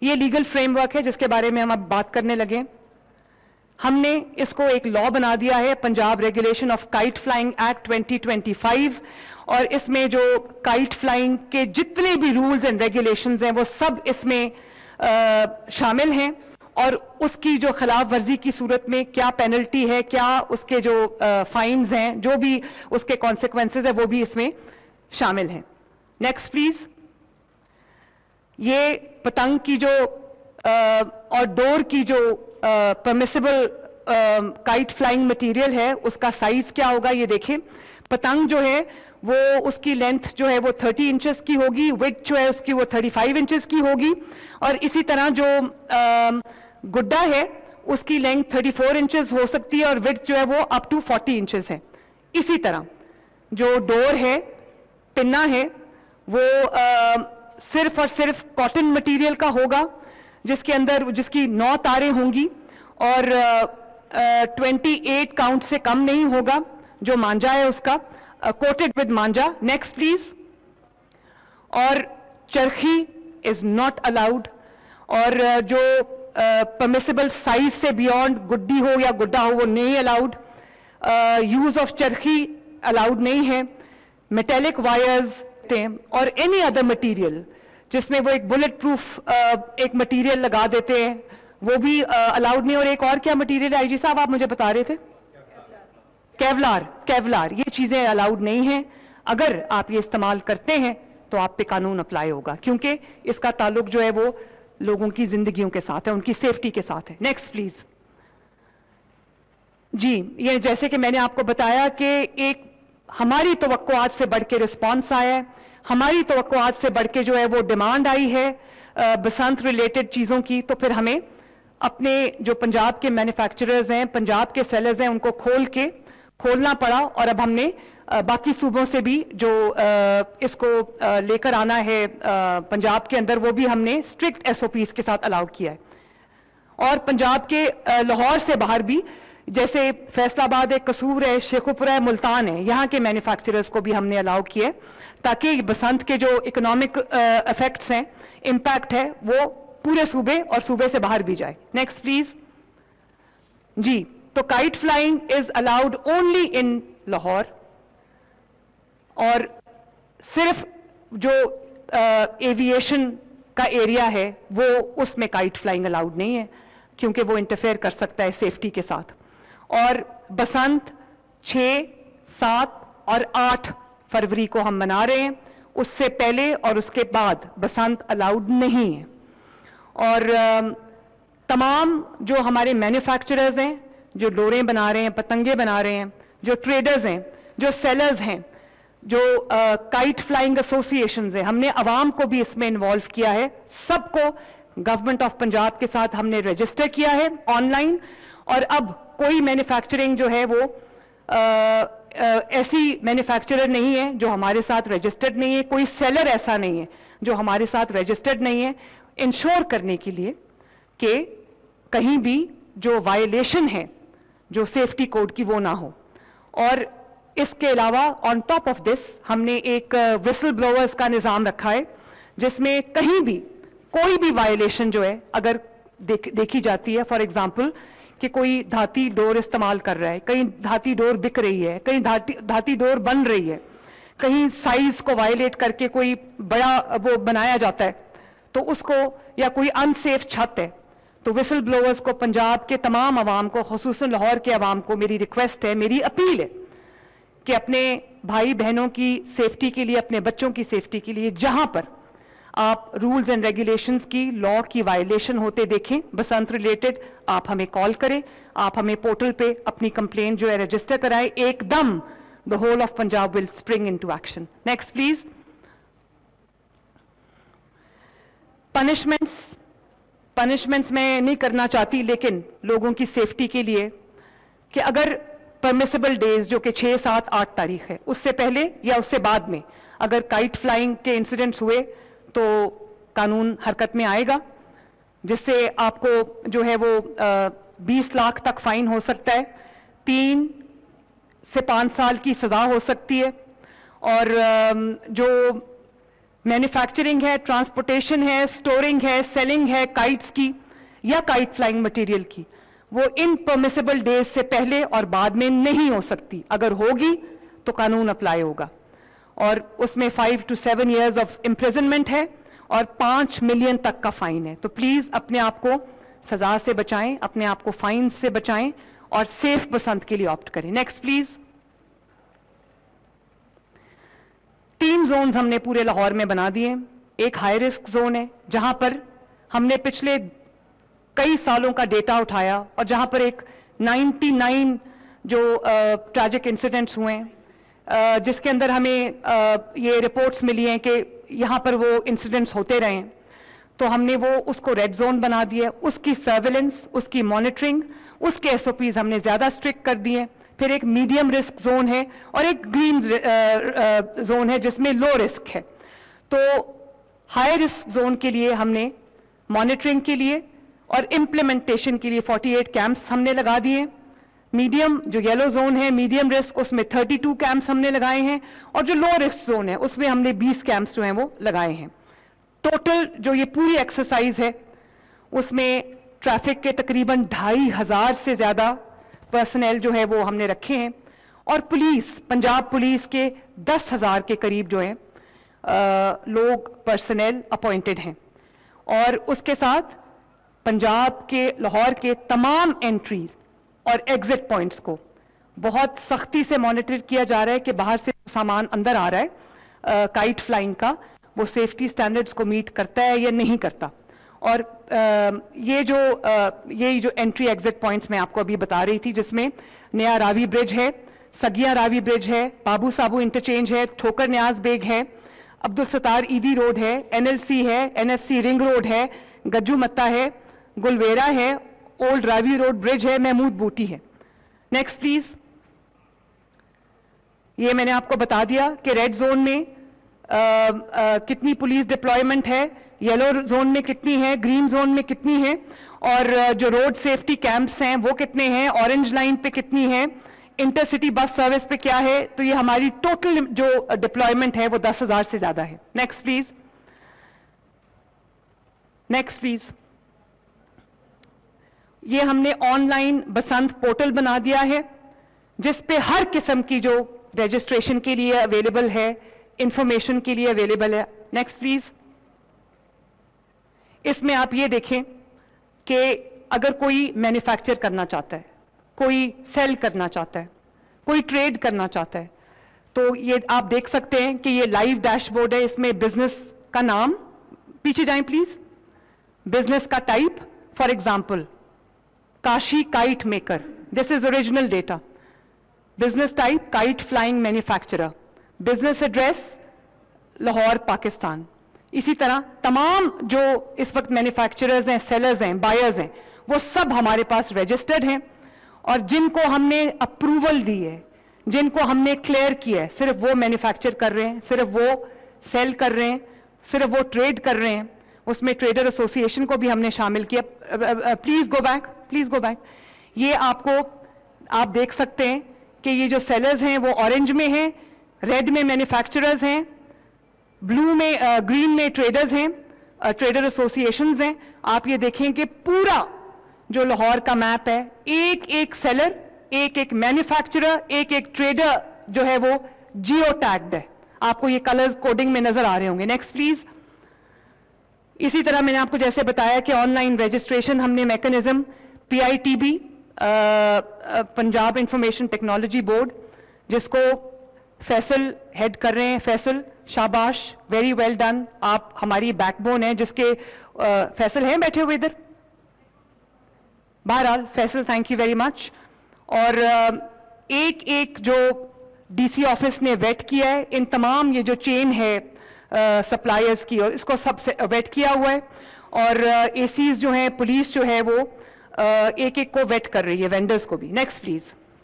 ये legal framework है जिसके बारे में हम अब बात करने लगे। हमने इसको एक लॉ बना दिया है, Punjab regulation of kite flying act 2025, और इसमें जो काइट फ्लाइंग के जितने भी रूल्स एंड रेगुलेशंस हैं वो सब इसमें शामिल हैं, और उसकी जो खिलाफ वर्जी की सूरत में क्या पेनल्टी है, क्या उसके जो फाइन्स हैं, जो भी उसके कॉन्सिक्वेंसेस है वो भी इसमें शामिल हैं। Next please. ये पतंग की जो और डोर की जो परमिसिबल काइट फ्लाइंग मटेरियल है उसका साइज क्या होगा ये देखें। पतंग जो है वो उसकी लेंथ जो है वो 30 इंचेस की होगी, विड्थ जो है उसकी वो 35 इंचेस की होगी, और इसी तरह जो गुड्डा है उसकी लेंथ 34 इंचेस हो सकती है और विड्थ जो है वो अप टू 40 इंचेस है। इसी तरह जो डोर है, पिन्ना है, वो सिर्फ और सिर्फ कॉटन मटेरियल का होगा, जिसके अंदर जिसकी 9 तारें होंगी और 28 काउंट से कम नहीं होगा। जो मांझा है उसका coated with Manjha. Next please. और चरखी इज नॉट अलाउड, और जो परमिसिबल साइज से बियॉन्ड गुड्डी हो या गुड्डा हो वो नहीं allowed. Use of Charkhi allowed नहीं है। मेटेलिक वायर्स और एनी अदर मटेरियल जिसमें वो एक बुलेट प्रूफ एक मटेरियल लगा देते हैं वो भी अलाउड नहीं। और एक और क्या मटेरियल है आईजी साहब आप मुझे बता रहे थे? केवलार। केवलार, ये चीजें अलाउड नहीं हैं। अगर आप ये इस्तेमाल करते हैं तो आप पे कानून अप्लाई होगा, क्योंकि इसका ताल्लुक जो है वो लोगों की जिंदगियों के साथ है, उनकी सेफ्टी के साथ है। नेक्स्ट प्लीज जी। ये जैसे कि मैंने आपको बताया कि एक हमारी तवक्कुआत से बढ़ के रिस्पॉन्स आया है, हमारी तवक्कुआत से बढ़ के जो है वो डिमांड आई है बसंत रिलेटेड चीज़ों की। तो फिर हमें अपने जो पंजाब के मैन्युफैक्चरर्स हैं, पंजाब के सेलर्स हैं, उनको खोलना पड़ा, और अब हमने बाकी सूबों से भी जो इसको लेकर आना है पंजाब के अंदर, वो भी हमने स्ट्रिक्ट SOPs के साथ अलाउ किया है। और पंजाब के लाहौर से बाहर भी, जैसे फैसलाबाद है, कसूर है, शेखुपुरा है, मुल्तान है, यहाँ के मैन्युफैक्चरर्स को भी हमने अलाउ किया है, ताकि बसंत के जो इकोनॉमिक इफेक्ट्स हैं, इम्पैक्ट है, वो पूरे सूबे और सूबे से बाहर भी जाए। नेक्स्ट प्लीज जी। तो kite flying is allowed only in Lahore, और सिर्फ जो एविएशन का एरिया है वो उसमें काइट फ्लाइंग अलाउड नहीं है, क्योंकि वो इंटरफेयर कर सकता है सेफ्टी के साथ। और बसंत 6, 7 और 8 फरवरी को हम मना रहे हैं, उससे पहले और उसके बाद बसंत अलाउड नहीं है। और तमाम जो हमारे मैन्युफैक्चरर्स हैं, जो डोरें बना रहे हैं, पतंगे बना रहे हैं, जो ट्रेडर्स हैं, जो सेलर्स हैं, जो काइट फ्लाइंग एसोसिएशंस हैं, हमने अवाम को भी इसमें इन्वॉल्व किया है। सबको गवर्नमेंट ऑफ पंजाब के साथ हमने रजिस्टर किया है ऑनलाइन, और अब कोई मैन्युफैक्चरिंग जो है वो ऐसी मैन्युफैक्चरर नहीं है जो हमारे साथ रजिस्टर्ड नहीं है, कोई सेलर ऐसा नहीं है जो हमारे साथ रजिस्टर्ड नहीं है, इंश्योर करने के लिए कि कहीं भी जो वायलेशन है जो सेफ्टी कोड की वो ना हो। और इसके अलावा ऑन टॉप ऑफ दिस हमने एक विसल ब्लोअर्स का निज़ाम रखा है, जिसमें कहीं भी कोई भी वायलेशन जो है अगर देखी जाती है, फॉर एग्जांपल कि कोई धाती डोर इस्तेमाल कर रहा है, कहीं धाती डोर बिक रही है, कहीं धाती डोर बन रही है, कहीं साइज को वायलेट करके कोई बड़ा वो बनाया जाता है तो उसको, या कोई अनसेफ छत है, तो विसल ब्लोअर्स को, पंजाब के तमाम अवाम को, खुसूसन लाहौर के अवाम को मेरी रिक्वेस्ट है, मेरी अपील है कि अपने भाई बहनों की सेफ्टी के लिए, अपने बच्चों की सेफ्टी के लिए, जहां पर आप रूल्स एंड रेगुलेशंस की, लॉ की वायलेशन होते देखें बसंत रिलेटेड, आप हमें कॉल करें, आप हमें पोर्टल पे अपनी कंप्लेंट जो है रजिस्टर कराएं। एकदम the whole of Punjab will spring into action. Next please. Punishments मैं नहीं करना चाहती, लेकिन लोगों की सेफ्टी के लिए कि अगर परमिसिबल डेज जो कि 6, 7, 8 तारीख है, उससे पहले या उससे बाद में अगर काइट फ्लाइंग के इंसिडेंट्स हुए तो कानून हरकत में आएगा, जिससे आपको जो है वो 20 लाख तक फाइन हो सकता है, 3 से 5 साल की सजा हो सकती है, और जो मैन्युफैक्चरिंग है, ट्रांसपोर्टेशन है, स्टोरिंग है, सेलिंग है काइट्स की या काइट फ्लाइंग मटेरियल की, वो इन परमिसिबल डेज से पहले और बाद में नहीं हो सकती। अगर होगी तो कानून अप्लाई होगा और उसमें 5 to 7 years ऑफ इम्प्रिजनमेंट है और 5 मिलियन तक का फाइन है। तो प्लीज अपने आप को सजा से बचाएं, अपने आप को फाइन से बचाएं और सेफ बसंत के लिए ऑप्ट करें। Next please. 3 जोन्स हमने पूरे लाहौर में बना दिए। एक हाई रिस्क जोन है जहां पर हमने पिछले कई सालों का डेटा उठाया और जहां पर एक 99 जो ट्रैजिक इंसिडेंट्स हुए हैं, जिसके अंदर हमें ये रिपोर्ट्स मिली हैं कि यहां पर वो इंसिडेंट्स होते रहे हैं, तो हमने वो उसको रेड जोन बना दिया। उसकी सर्वेलेंस, उसकी मॉनिटरिंग, उसके एसओपीज हमने ज्यादा स्ट्रिक्ट कर दिए। फिर एक मीडियम रिस्क जोन है और एक ग्रीन जोन है जिसमें लो रिस्क है। तो हाई रिस्क जोन के लिए हमने मॉनिटरिंग के लिए और इम्प्लीमेंटेशन के लिए 48 कैंप्स हमने लगा दिए। मीडियम जो येलो जोन है, मीडियम रिस्क, उसमें 32 कैंप्स हमने लगाए हैं और जो लो रिस्क जोन है उसमें हमने 20 कैंप्स जो हैं वो लगाए हैं। टोटल जो ये पूरी एक्सरसाइज है उसमें ट्रैफिक के तकरीबन 2500 से ज्यादा पर्सनल जो है वो हमने रखे हैं और पुलिस, पंजाब पुलिस के 10,000 के करीब जो है लोग पर्सनल अपॉइंटेड हैं। और उसके साथ पंजाब के लाहौर के तमाम एंट्री और एग्जिट पॉइंट्स को बहुत सख्ती से मॉनिटर किया जा रहा है कि बाहर से सामान अंदर आ रहा है काइट फ्लाइंग का, वो सेफ्टी स्टैंडर्ड्स को मीट करता है या नहीं करता। और ये जो एंट्री एग्जिट पॉइंट्स मैं आपको अभी बता रही थी, जिसमें नया रावी ब्रिज है, सगिया रावी ब्रिज है, बाबू साबू इंटरचेंज है, ठोकर न्याज बेग है, अब्दुल सत्तार ईदी रोड है, NLC है, NFC रिंग रोड है, गज्जू मत्ता है, गुलवेरा है, ओल्ड रावी रोड ब्रिज है, महमूद बूटी है। Next please. ये मैंने आपको बता दिया कि रेड जोन में कितनी पुलिस डिप्लॉयमेंट है, येलो जोन में कितनी है, ग्रीन जोन में कितनी है और जो रोड सेफ्टी कैंप्स हैं वो कितने हैं, ऑरेंज लाइन पे कितनी है, इंटरसिटी बस सर्विस पे क्या है। तो ये हमारी टोटल जो डिप्लॉयमेंट है वो 10,000 से ज्यादा है। Next please. Next please. ये हमने ऑनलाइन बसंत पोर्टल बना दिया है जिस पे हर किस्म की जो रजिस्ट्रेशन के लिए अवेलेबल है, इंफॉर्मेशन के लिए अवेलेबल है। Next please. इसमें आप ये देखें कि अगर कोई मैन्युफैक्चर करना चाहता है, कोई सेल करना चाहता है, कोई ट्रेड करना चाहता है, तो ये आप देख सकते हैं कि ये लाइव डैशबोर्ड है। इसमें बिजनेस का नाम, पीछे जाएं प्लीज, बिजनेस का type, for example Kashi kite maker, this is original data. Business type kite flying manufacturer, business address Lahore Pakistan. इसी तरह तमाम जो इस वक्त मैन्युफैक्चरर्स हैं, सेलर्स हैं, बायर्स हैं, वो सब हमारे पास रजिस्टर्ड हैं और जिनको हमने अप्रूवल दी है, जिनको हमने क्लियर किया है, सिर्फ वो मैन्युफैक्चर कर रहे हैं, सिर्फ वो सेल कर रहे हैं, सिर्फ वो ट्रेड कर रहे हैं। उसमें ट्रेडर एसोसिएशन को भी हमने शामिल किया। Please go back, please go back. ये आपको आप देख सकते हैं कि ये जो सेलर्स हैं वो ऑरेंज में हैं, रेड में मैन्युफैक्चरर्स हैं, ब्लू में ग्रीन में ट्रेडर्स हैं, ट्रेडर एसोसिएशंस हैं। आप ये देखें कि पूरा जो लाहौर का मैप है, एक एक सेलर, एक एक मैन्युफैक्चरर, एक एक ट्रेडर जो है वो जियो टैग्ड है। आपको ये कलर्स कोडिंग में नजर आ रहे होंगे। Next please. इसी तरह मैंने आपको जैसे बताया कि ऑनलाइन रजिस्ट्रेशन हमने mechanism PITB, Punjab information technology board, जिसको फैसल हेड कर रहे हैं। फैसल, शाबाश, वेरी वेल डन। आप हमारी बैकबोन है, जिसके फैसल हैं बैठे हुए इधर, बहरहाल Faisal, thank you very much. और एक एक जो DC ऑफिस ने वेट किया है, इन तमाम ये जो चेन है सप्लायर्स की, और इसको सबसे वेट किया हुआ है। और ACs जो हैं, पुलिस जो है वो एक एक को वेट कर रही है, वेंडर्स को भी। Next please.